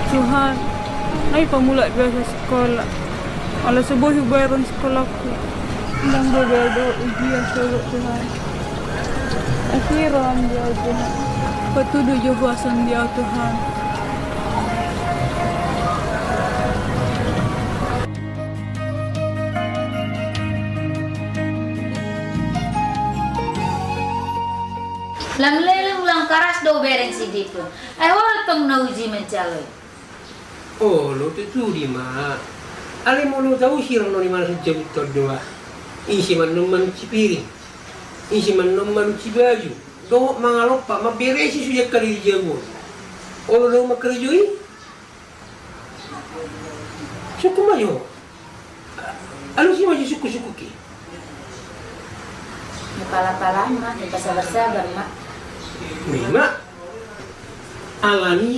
Tuhan, ay pamula biasa sekolah. Ala sebuah bayaran sekolahku. Nang berbeda ujian solo Tuhan. Akhiran dia Tuhan. Patuduh jawasan dia Tuhan. Lang leleng lang karas do bereng si Dipo. Ay wala tong nauji mencaloy. Oh, lo tu di ma. Ale mo lo tahu sirang no ni mana sejam itu doa. Isi man man cipiri. Isi man man cibaju. Do mangalop pak ma beresi sudah kali jamu. Oh lo makerjui. Suku mayo. Alu si maju suku-suku ki. Pala-pala mak, sabar-sabar mak. Memang alami